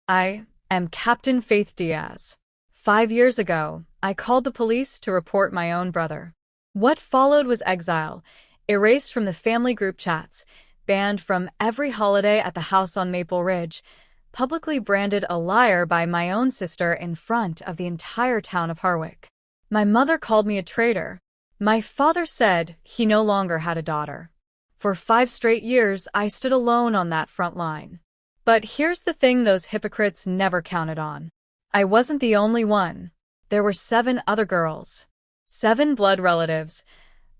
I am Captain Faith Diaz. 5 years ago, I called the police to report my own brother. What followed was exile, erased from the family group chats, banned from every holiday at the house on Maple Ridge, publicly branded a liar by my own sister in front of the entire town of Harwick. My mother called me a traitor. My father said he no longer had a daughter. For 5 straight years, I stood alone on that front line. But here's the thing those hypocrites never counted on. I wasn't the only one. There were 7 other girls. 7 blood relatives,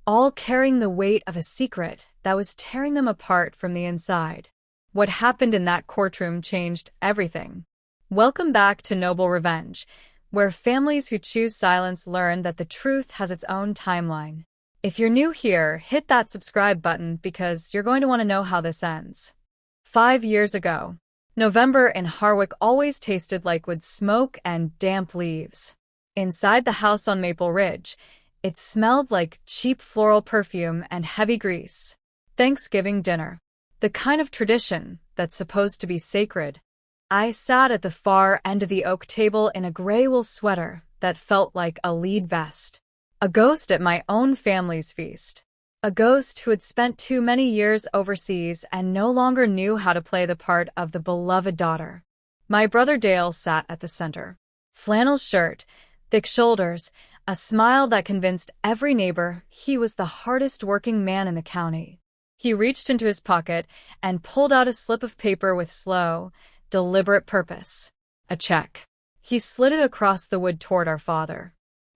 all carrying the weight of a secret that was tearing them apart from the inside. What happened in that courtroom changed everything. Welcome back to Noble Revenge, where families who choose silence learn that the truth has its own timeline. If you're new here, hit that subscribe button because you're going to want to know how this ends. 5 years ago, November in Harwick always tasted like wood smoke and damp leaves. Inside the house on Maple Ridge, it smelled like cheap floral perfume and heavy grease. Thanksgiving dinner. The kind of tradition that's supposed to be sacred. I sat at the far end of the oak table in a gray wool sweater that felt like a lead vest. A ghost at my own family's feast. A ghost who had spent too many years overseas and no longer knew how to play the part of the beloved daughter. My brother Dale sat at the center. Flannel shirt, thick shoulders, a smile that convinced every neighbor he was the hardest working man in the county. He reached into his pocket and pulled out a slip of paper with slow, deliberate purpose. A check. He slid it across the wood toward our father.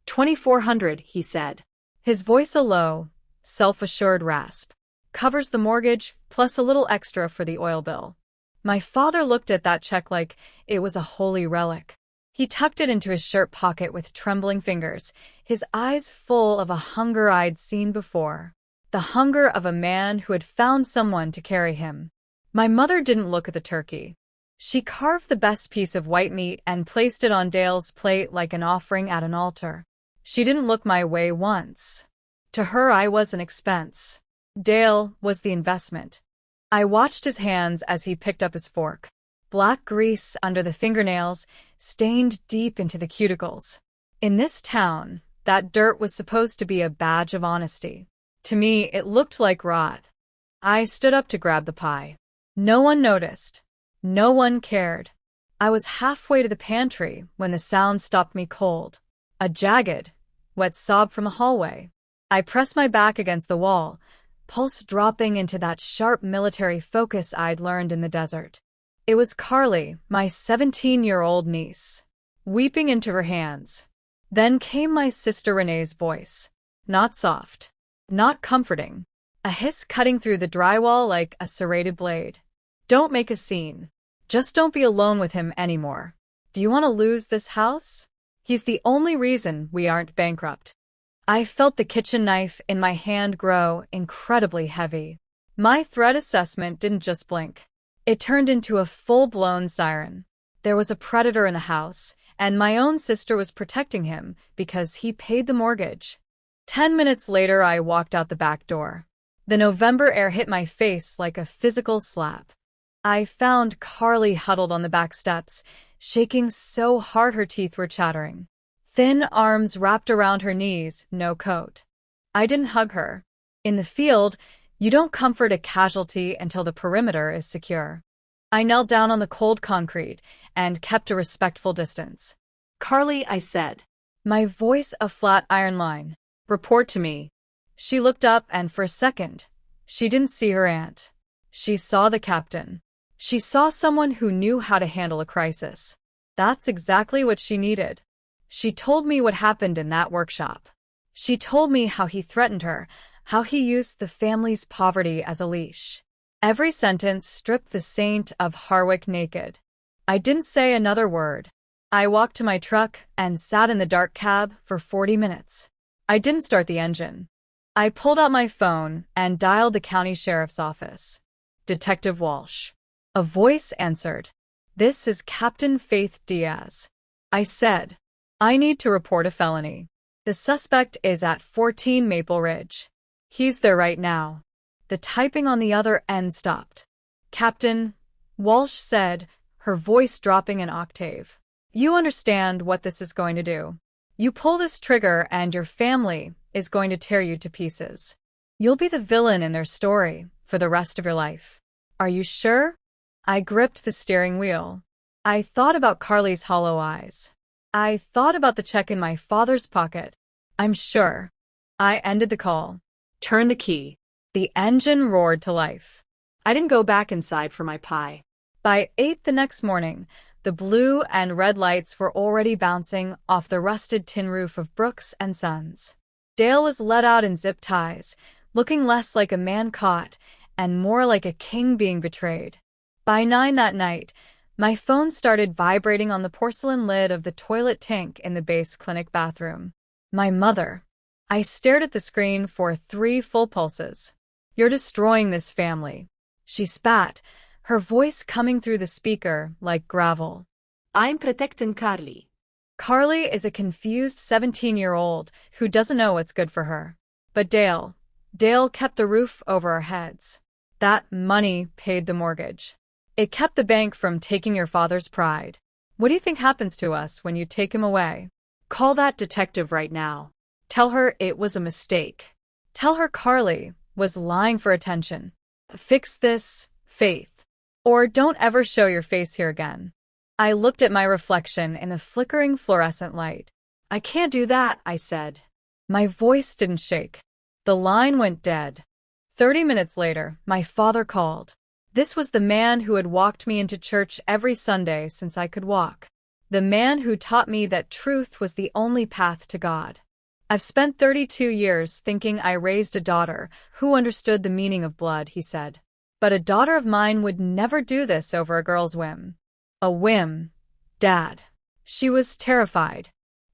$2,400, he said. His voice a low, self-assured rasp. Covers the mortgage, plus a little extra for the oil bill. My father looked at that check like it was a holy relic. He tucked it into his shirt pocket with trembling fingers, his eyes full of a hunger I'd seen before. The hunger of a man who had found someone to carry him. My mother didn't look at the turkey. She carved the best piece of white meat and placed it on Dale's plate like an offering at an altar. She didn't look my way once. To her, I was an expense. Dale was the investment. I watched his hands as he picked up his fork. Black grease under the fingernails, stained deep into the cuticles. In this town, that dirt was supposed to be a badge of honesty. To me, it looked like rot. I stood up to grab the pie. No one noticed. No one cared. I was halfway to the pantry when the sound stopped me cold. A jagged, wet sob from a hallway. I pressed my back against the wall, pulse dropping into that sharp military focus I'd learned in the desert. It was Carly, my 17-year-old niece, weeping into her hands. Then came my sister Renee's voice. Not soft. Not comforting. A hiss cutting through the drywall like a serrated blade. Don't make a scene. Just don't be alone with him anymore. Do you want to lose this house? He's the only reason we aren't bankrupt. I felt the kitchen knife in my hand grow incredibly heavy. My threat assessment didn't just blink. It turned into a full-blown siren. There was a predator in the house, and my own sister was protecting him because he paid the mortgage. 10 minutes later, I walked out the back door. The November air hit my face like a physical slap. I found Carly huddled on the back steps, shaking so hard her teeth were chattering. Thin arms wrapped around her knees, no coat. I didn't hug her. In the field, you don't comfort a casualty until the perimeter is secure. I knelt down on the cold concrete and kept a respectful distance. Carly, I said. My voice a flat iron line. Report to me. She looked up and for a second, she didn't see her aunt. She saw the captain. She saw someone who knew how to handle a crisis. That's exactly what she needed. She told me what happened in that workshop. She told me how he threatened her, how he used the family's poverty as a leash. Every sentence stripped the saint of Harwick naked. I didn't say another word. I walked to my truck and sat in the dark cab for 40 minutes. I didn't start the engine. I pulled out my phone and dialed the county sheriff's office. Detective Walsh. A voice answered. This is Captain Faith Diaz. I said. I need to report a felony. The suspect is at 14 Maple Ridge. He's there right now. The typing on the other end stopped. Captain, Walsh said, her voice dropping an octave. You understand what this is going to do. You pull this trigger and your family is going to tear you to pieces. You'll be the villain in their story for the rest of your life. Are you sure? I gripped the steering wheel. I thought about Carly's hollow eyes. I thought about the check in my father's pocket. I'm sure. I ended the call. Turn the key. The engine roared to life. I didn't go back inside for my pie. By 8 the next morning, the blue and red lights were already bouncing off the rusted tin roof of Brooks and Sons. Dale was let out in zip ties, looking less like a man caught and more like a king being betrayed. By 9 that night, my phone started vibrating on the porcelain lid of the toilet tank in the base clinic bathroom. My mother. I stared at the screen for 3 full pulses. You're destroying this family. She spat, her voice coming through the speaker like gravel. I'm protecting Carly. Carly is a confused 17-year-old who doesn't know what's good for her. But Dale kept the roof over our heads. That money paid the mortgage. It kept the bank from taking your father's pride. What do you think happens to us when you take him away? Call that detective right now. Tell her it was a mistake. Tell her Carly was lying for attention. Fix this, Faith. Or don't ever show your face here again. I looked at my reflection in the flickering fluorescent light. I can't do that, I said. My voice didn't shake. The line went dead. 30 minutes later, my father called. This was the man who had walked me into church every Sunday since I could walk. The man who taught me that truth was the only path to God. I've spent 32 years thinking I raised a daughter who understood the meaning of blood, he said. But a daughter of mine would never do this over a girl's whim. A whim, Dad. She was terrified.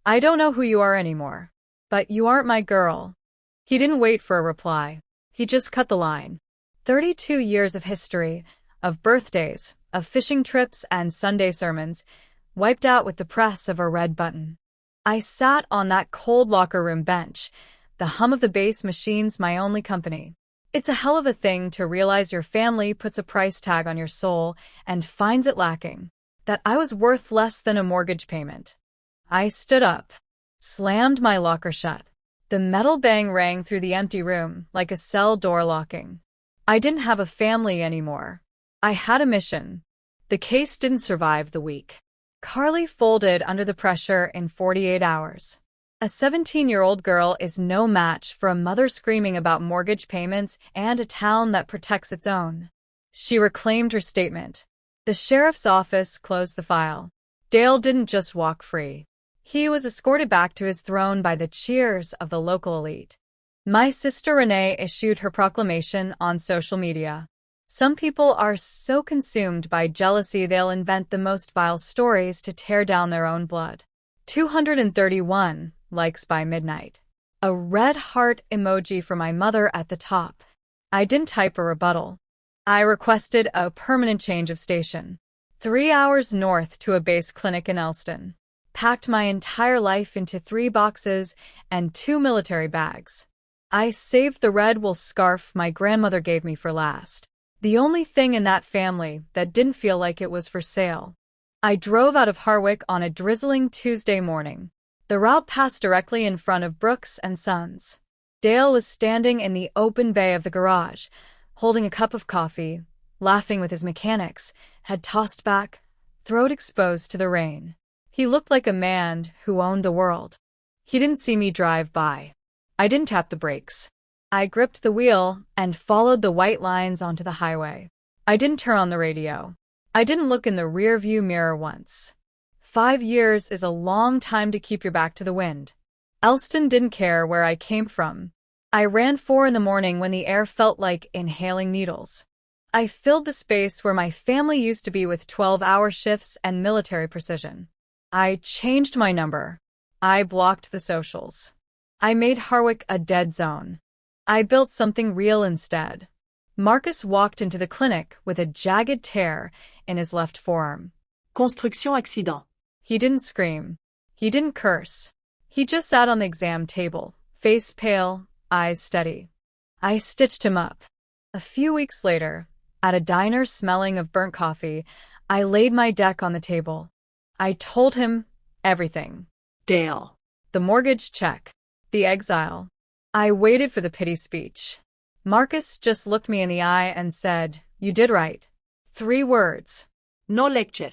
I don't know who you are anymore. But you aren't my girl. He didn't wait for a reply. He just cut the line. 32 years of history, of birthdays, of fishing trips and Sunday sermons, wiped out with the press of a red button. I sat on that cold locker room bench, the hum of the bass machines my only company. It's a hell of a thing to realize your family puts a price tag on your soul and finds it lacking, that I was worth less than a mortgage payment. I stood up, slammed my locker shut. The metal bang rang through the empty room like a cell door locking. I didn't have a family anymore. I had a mission. The case didn't survive the week. Carly folded under the pressure in 48 hours. A 17-year-old girl is no match for a mother screaming about mortgage payments and a town that protects its own. She reclaimed her statement. The sheriff's office closed the file. Dale didn't just walk free. He was escorted back to his throne by the cheers of the local elite. My sister Renee issued her proclamation on social media. Some people are so consumed by jealousy they'll invent the most vile stories to tear down their own blood. 231 likes by midnight. A red heart emoji for my mother at the top. I didn't type a rebuttal. I requested a permanent change of station. 3 hours north to a base clinic in Elston. Packed my entire life into 3 boxes and 2 military bags. I saved the red wool scarf my grandmother gave me for last. The only thing in that family that didn't feel like it was for sale. I drove out of Harwick on a drizzling Tuesday morning. The route passed directly in front of Brooks and Sons. Dale was standing in the open bay of the garage, holding a cup of coffee, laughing with his mechanics, head tossed back, throat exposed to the rain. He looked like a man who owned the world. He didn't see me drive by. I didn't tap the brakes. I gripped the wheel and followed the white lines onto the highway. I didn't turn on the radio. I didn't look in the rearview mirror once. 5 years is a long time to keep your back to the wind. Elston didn't care where I came from. I ran 4 in the morning when the air felt like inhaling needles. I filled the space where my family used to be with 12-hour shifts and military precision. I changed my number. I blocked the socials. I made Harwick a dead zone. I built something real instead. Marcus walked into the clinic with a jagged tear in his left forearm. Construction accident. He didn't scream. He didn't curse. He just sat on the exam table, face pale, eyes steady. I stitched him up. A few weeks later, at a diner smelling of burnt coffee, I laid my deck on the table. I told him everything. Dale. The mortgage check. The exile. I waited for the pity speech. Marcus just looked me in the eye and said, "You did right." 3 words. No lecture.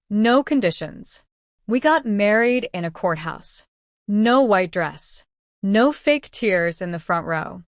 No conditions. We got married in a courthouse. No white dress. No fake tears in the front row.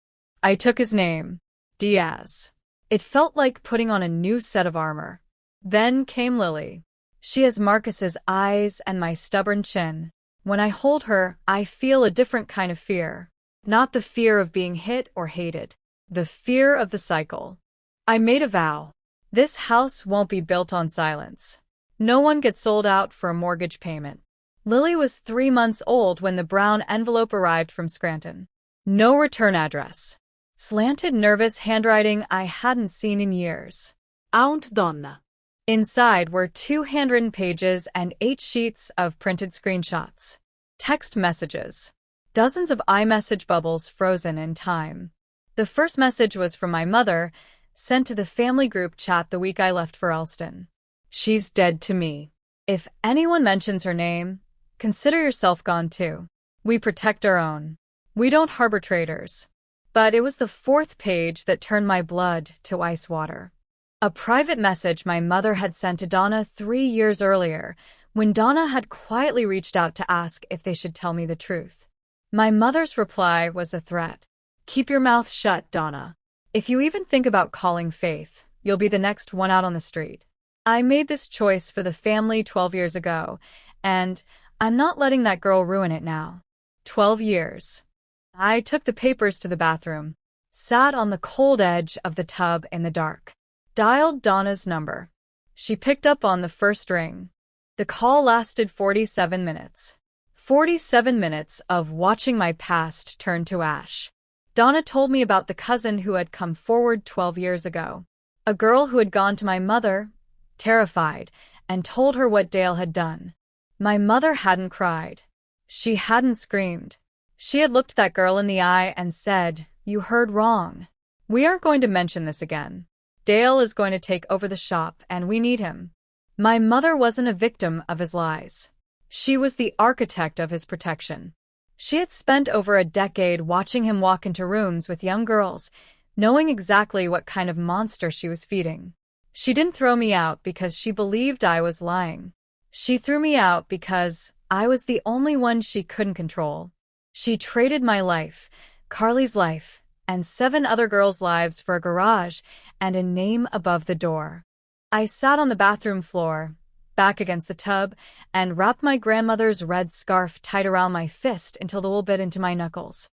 I took his name, Diaz. It felt like putting on a new set of armor. Then came Lily. She has Marcus's eyes and my stubborn chin. When I hold her, I feel a different kind of fear. Not the fear of being hit or hated. The fear of the cycle. I made a vow. This house won't be built on silence. No one gets sold out for a mortgage payment. Lily was 3 months old when the brown envelope arrived from Scranton. No return address. Slanted, nervous handwriting I hadn't seen in years. Aunt Donna. Inside were 2 handwritten pages and 8 sheets of printed screenshots. Text messages. Dozens of iMessage bubbles frozen in time. The first message was from my mother, sent to the family group chat the week I left for Elston. "She's dead to me. If anyone mentions her name, consider yourself gone too. We protect our own. We don't harbor traitors." But it was the 4th page that turned my blood to ice water. A private message my mother had sent to Donna 3 years earlier, when Donna had quietly reached out to ask if they should tell me the truth. My mother's reply was a threat. "Keep your mouth shut, Donna. If you even think about calling Faith, you'll be the next one out on the street." I made this choice for the family 12 years ago, and I'm not letting that girl ruin it now. 12 years. I took the papers to the bathroom, sat on the cold edge of the tub in the dark, dialed Donna's number. She picked up on the first ring. The call lasted 47 minutes. 47 minutes of watching my past turn to ash. Donna told me about the cousin who had come forward 12 years ago. A girl who had gone to my mother, terrified, and told her what Dale had done. My mother hadn't cried. She hadn't screamed. She had looked that girl in the eye and said, "You heard wrong. We aren't going to mention this again. Dale is going to take over the shop and we need him." My mother wasn't a victim of his lies. She was the architect of his protection. She had spent over a decade watching him walk into rooms with young girls, knowing exactly what kind of monster she was feeding. She didn't throw me out because she believed I was lying. She threw me out because I was the only one she couldn't control. She traded my life, Carly's life, and 7 other girls' lives for a garage and a name above the door. I sat on the bathroom floor, back against the tub, and wrapped my grandmother's red scarf tight around my fist until the wool bit into my knuckles.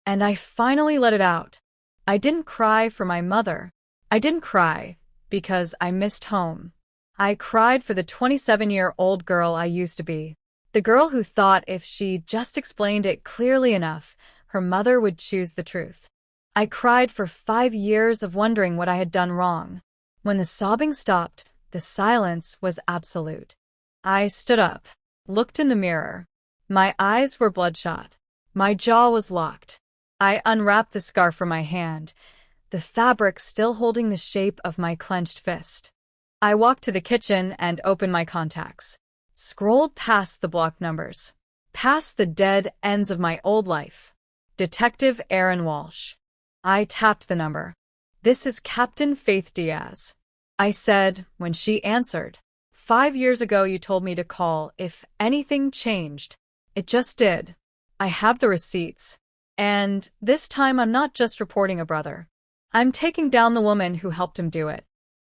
And I finally let it out. I didn't cry for my mother. I didn't cry because I missed home. I cried for the 27-year-old girl I used to be. The girl who thought if she just explained it clearly enough, her mother would choose the truth. I cried for 5 years of wondering what I had done wrong. When the sobbing stopped, the silence was absolute. I stood up, looked in the mirror. My eyes were bloodshot. My jaw was locked. I unwrapped the scarf from my hand, the fabric still holding the shape of my clenched fist. I walked to the kitchen and opened my contacts, scrolled past the block numbers, past the dead ends of my old life. Detective Aaron Walsh. I tapped the number. "This is Captain Faith Diaz," I said when she answered. "5 years ago you told me to call if anything changed. It just did. I have the receipts. And this time I'm not just reporting a brother. I'm taking down the woman who helped him do it."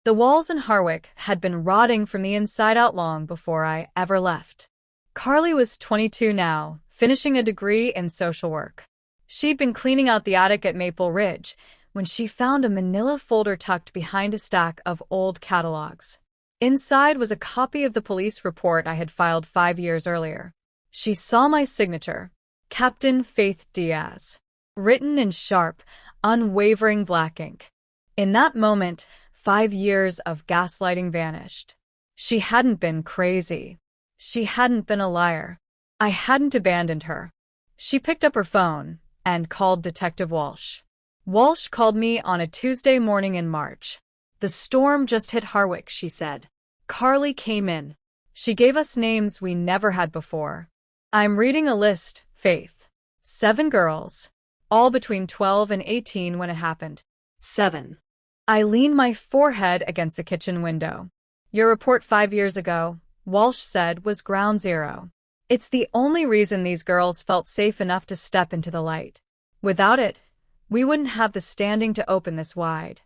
The walls in Harwick had been rotting from the inside out long before I ever left. Carly was 22 now, finishing a degree in social work. She'd been cleaning out the attic at Maple Ridge when she found a manila folder tucked behind a stack of old catalogs. Inside was a copy of the police report I had filed 5 years earlier. She saw my signature, Captain Faith Diaz, written in sharp, unwavering black ink. In that moment, 5 years of gaslighting vanished. She hadn't been crazy. She hadn't been a liar. I hadn't abandoned her. She picked up her phone and called Detective Walsh. Walsh called me on a Tuesday morning in March. "The storm just hit Harwick," she said. Carly came in. She gave us names we never had before. I'm reading a list, Faith. 7 girls. All between 12 and 18 when it happened. 7. I leaned my forehead against the kitchen window. Your report 5 years ago, Walsh said, was ground zero. It's the only reason these girls felt safe enough to step into the light. Without it, we wouldn't have the standing to open this wide.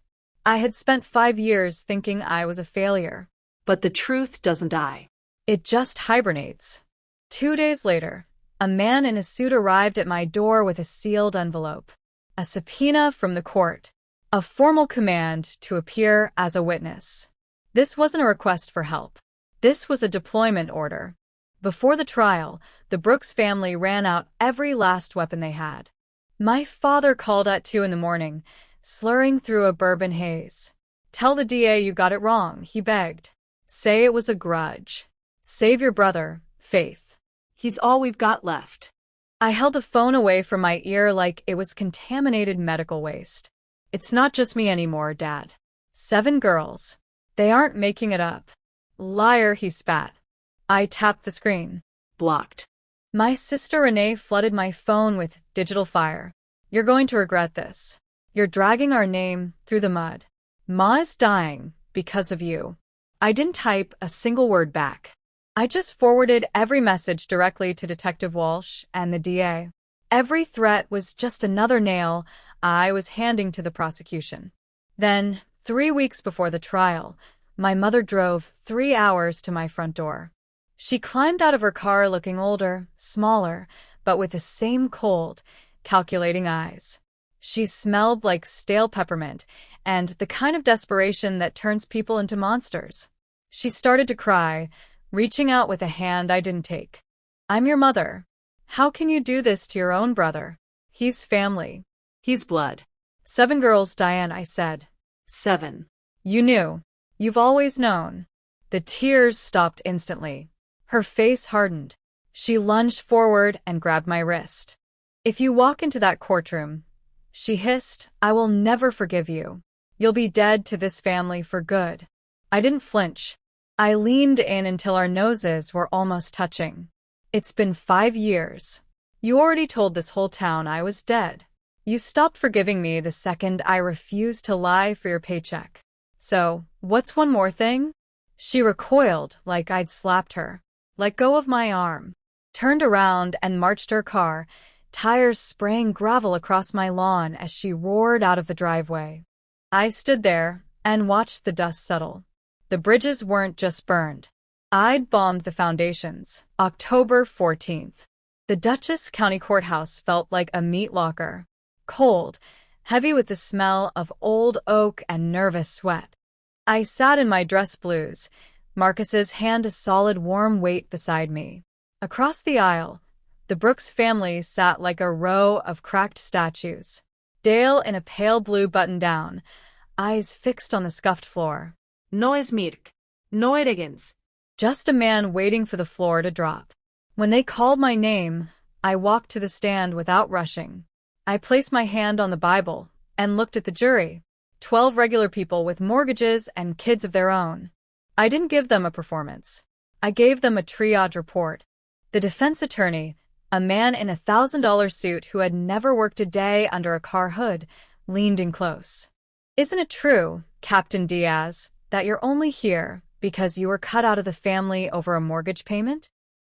I had spent 5 years thinking I was a failure. But the truth doesn't die. It just hibernates. 2 days later, a man in a suit arrived at my door with a sealed envelope. A subpoena from the court. A formal command to appear as a witness. This wasn't a request for help. This was a deployment order. Before the trial, the Brooks family ran out every last weapon they had. My father called at 2 a.m, slurring through a bourbon haze. Tell the DA you got it wrong, he begged. Say it was a grudge. Save your brother, Faith. He's all we've got left. I held the phone away from my ear like it was contaminated medical waste. It's not just me anymore, Dad. 7 girls. They aren't making it up. Liar, he spat. I tapped the screen. Blocked. My sister Renee flooded my phone with digital fire. You're going to regret this. You're dragging our name through the mud. Ma is dying because of you. I didn't type a single word back. I just forwarded every message directly to Detective Walsh and the DA. Every threat was just another nail I was handing to the prosecution. Then, 3 weeks before the trial, my mother drove 3 hours to my front door. She climbed out of her car looking older, smaller, but with the same cold, calculating eyes. She smelled like stale peppermint and the kind of desperation that turns people into monsters. She started to cry, reaching out with a hand I didn't take. I'm your mother. How can you do this to your own brother? He's family. He's blood. 7 girls, Diane, I said. 7. You knew. You've always known. The tears stopped instantly. Her face hardened. She lunged forward and grabbed my wrist. If you walk into that courtroom, she hissed, I will never forgive you. You'll be dead to this family for good. I didn't flinch. I leaned in until our noses were almost touching. It's been 5 years. You already told this whole town I was dead. You stopped forgiving me the second I refused to lie for your paycheck. So, what's one more thing? She recoiled like I'd slapped her. Let go of my arm. Turned around and marched her car, tires spraying gravel across my lawn as she roared out of the driveway. I stood there and watched the dust settle. The bridges weren't just burned. I'd bombed the foundations. October 14th. The Dutchess County Courthouse felt like a meat locker. Cold, heavy with the smell of old oak and nervous sweat. I sat in my dress blues, Marcus's hand a solid warm weight beside me. Across the aisle, the Brooks family sat like a row of cracked statues. Dale in a pale blue button-down, eyes fixed on the scuffed floor. No es Mirk. No eregans. Just a man waiting for the floor to drop. When they called my name, I walked to the stand without rushing. I placed my hand on the Bible and looked at the jury. 12 regular people with mortgages and kids of their own. I didn't give them a performance. I gave them a triage report. The defense attorney, a man in a $1,000 suit who had never worked a day under a car hood, leaned in close. Isn't it true, Captain Diaz, that you're only here because you were cut out of the family over a mortgage payment?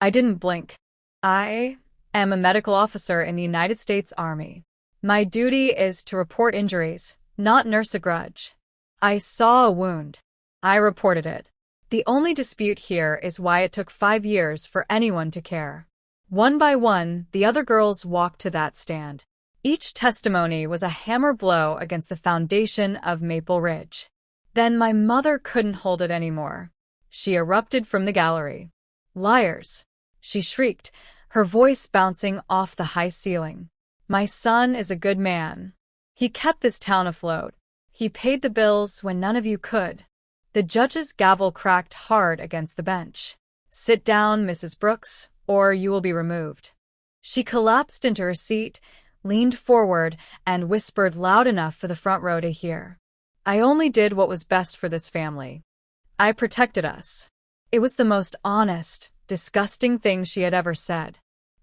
I didn't blink. I am a medical officer in the United States Army. My duty is to report injuries, not nurse a grudge. I saw a wound. I reported it. The only dispute here is why it took 5 years for anyone to care. One by one, the other girls walked to that stand. Each testimony was a hammer blow against the foundation of Maple Ridge. Then my mother couldn't hold it anymore. She erupted from the gallery. Liars! She shrieked, her voice bouncing off the high ceiling. My son is a good man. He kept this town afloat. He paid the bills when none of you could. The judge's gavel cracked hard against the bench. Sit down, Mrs. Brooks, or you will be removed. She collapsed into her seat, leaned forward, and whispered loud enough for the front row to hear. I only did what was best for this family. I protected us. It was the most honest, disgusting thing she had ever said.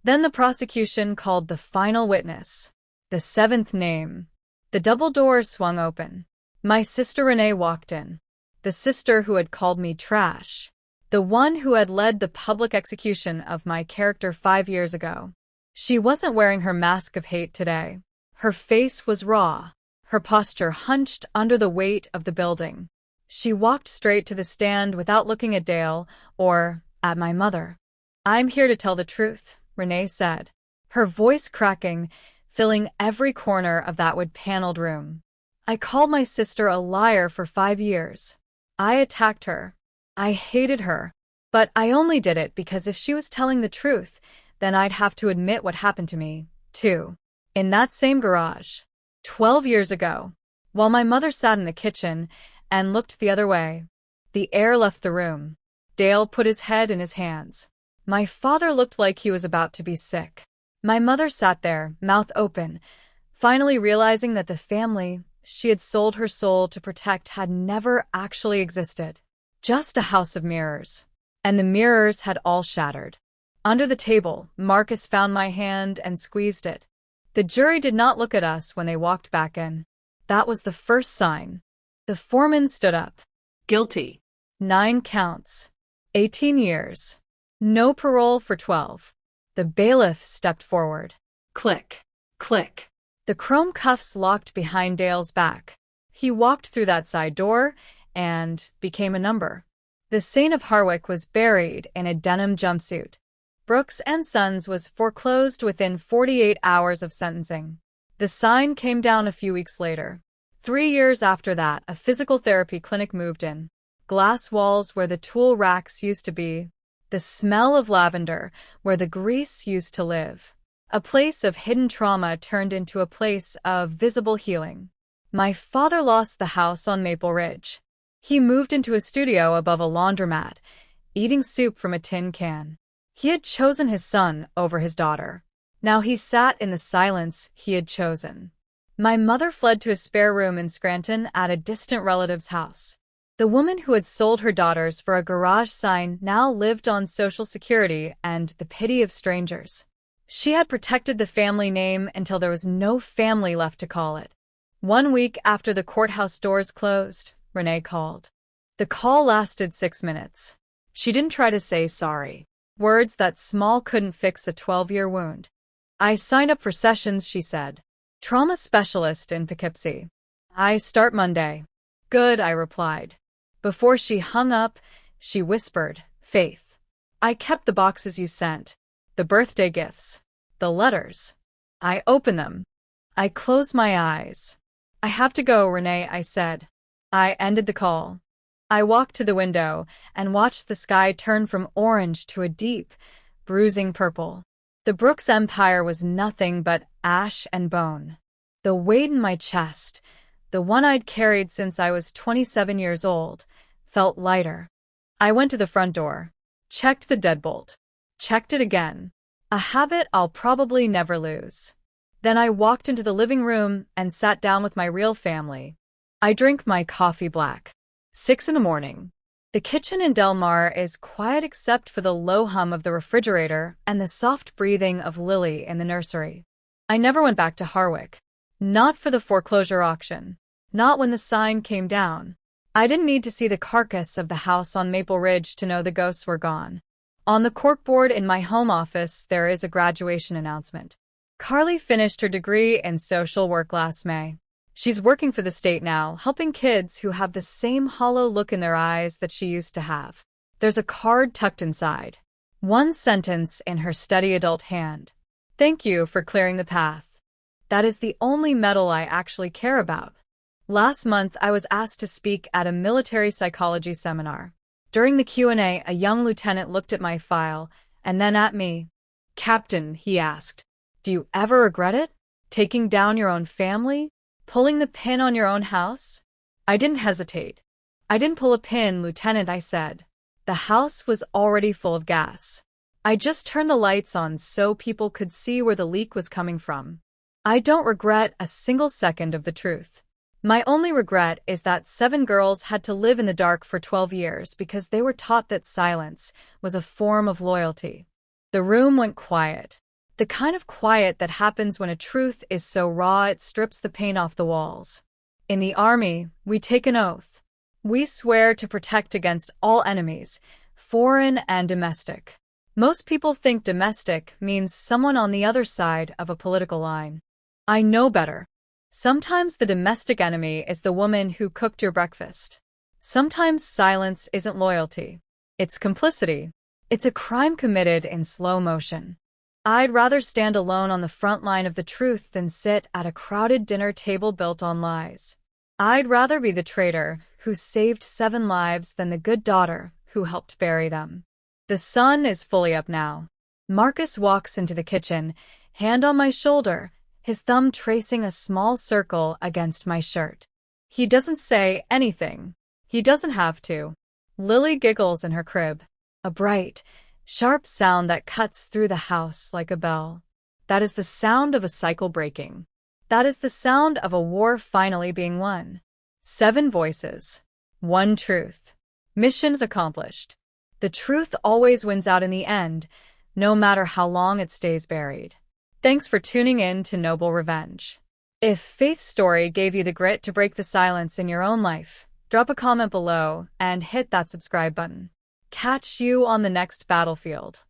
Then the prosecution called the final witness. The seventh name. The double doors swung open. My sister Renee walked in. The sister who had called me trash. The one who had led the public execution of my character 5 years ago. She wasn't wearing her mask of hate today. Her face was raw, her posture hunched under the weight of the building. She walked straight to the stand without looking at Dale or at my mother. "I'm here to tell the truth," Renee said, her voice cracking, filling every corner of that wood-paneled room. "I called my sister a liar for 5 years. I attacked her. I hated her. But I only did it because if she was telling the truth, then I'd have to admit what happened to me, too. In that same garage, 12 years ago, while my mother sat in the kitchen and looked the other way. The air left the room. Dale put his head in his hands. My father looked like he was about to be sick. My mother sat there, mouth open, finally realizing that the family she had sold her soul to protect had never actually existed. Just a house of mirrors. And the mirrors had all shattered. Under the table, Marcus found my hand and squeezed it. The jury did not look at us when they walked back in. That was the first sign. The foreman stood up. Guilty. 9 counts. 18 years. No parole for 12. The bailiff stepped forward. Click. Click. The chrome cuffs locked behind Dale's back. He walked through that side door and became a number. The Saint of Harwick was buried in a denim jumpsuit. Brooks and Sons was foreclosed within 48 hours of sentencing. The sign came down a few weeks later. 3 years after that, a physical therapy clinic moved in. Glass walls where the tool racks used to be. The smell of lavender where the grease used to live. A place of hidden trauma turned into a place of visible healing. My father lost the house on Maple Ridge. He moved into a studio above a laundromat, eating soup from a tin can. He had chosen his son over his daughter. Now he sat in the silence he had chosen. My mother fled to a spare room in Scranton at a distant relative's house. The woman who had sold her daughters for a garage sign now lived on Social Security and the pity of strangers. She had protected the family name until there was no family left to call it. 1 week after the courthouse doors closed, Renee called. The call lasted 6 minutes. She didn't try to say sorry. Words that small couldn't fix a 12-year wound. "I signed up for sessions," she said. "Trauma specialist in Poughkeepsie. I start Monday." "Good," I replied. Before she hung up, she whispered, "Faith, I kept the boxes you sent, the birthday gifts, the letters. I opened them. I closed my eyes." "I have to go, Renee," I said. I ended the call. I walked to the window and watched the sky turn from orange to a deep, bruising purple. The Brooks Empire was nothing but ash and bone. The weight in my chest, the one I'd carried since I was 27 years old, felt lighter. I went to the front door, checked the deadbolt, checked it again. A habit I'll probably never lose. Then I walked into the living room and sat down with my real family. I drink my coffee black. 6 in the morning. The kitchen in Del Mar is quiet except for the low hum of the refrigerator and the soft breathing of Lily in the nursery. I never went back to Harwick. Not for the foreclosure auction. Not when the sign came down. I didn't need to see the carcass of the house on Maple Ridge to know the ghosts were gone. On the corkboard in my home office, there is a graduation announcement. Carly finished her degree in social work last May. She's working for the state now, helping kids who have the same hollow look in their eyes that she used to have. There's a card tucked inside. One sentence in her steady adult hand. "Thank you for clearing the path." That is the only medal I actually care about. Last month, I was asked to speak at a military psychology seminar. During the Q&A, a young lieutenant looked at my file and then at me. "Captain," he asked, "do you ever regret it? Taking down your own family? Pulling the pin on your own house?" I didn't hesitate. "I didn't pull a pin, Lieutenant," I said. The house was already full of gas. I just turned the lights on so people could see where the leak was coming from. I don't regret a single second of the truth. My only regret is that 7 girls had to live in the dark for 12 years because they were taught that silence was a form of loyalty. The room went quiet. The kind of quiet that happens when a truth is so raw it strips the paint off the walls. In the army, we take an oath. We swear to protect against all enemies, foreign and domestic. Most people think domestic means someone on the other side of a political line. I know better. Sometimes the domestic enemy is the woman who cooked your breakfast. Sometimes silence isn't loyalty. It's complicity. It's a crime committed in slow motion. I'd rather stand alone on the front line of the truth than sit at a crowded dinner table built on lies. I'd rather be the traitor who saved 7 lives than the good daughter who helped bury them. The sun is fully up now. Marcus walks into the kitchen, hand on my shoulder, his thumb tracing a small circle against my shirt. He doesn't say anything. He doesn't have to. Lily giggles in her crib. A bright, sharp sound that cuts through the house like a bell. That is the sound of a cycle breaking. That is the sound of a war finally being won. 7 voices. 1 truth. Missions accomplished. The truth always wins out in the end, no matter how long it stays buried. Thanks for tuning in to Noble Revenge. If Faith's story gave you the grit to break the silence in your own life, drop a comment below and hit that subscribe button. Catch you on the next battlefield.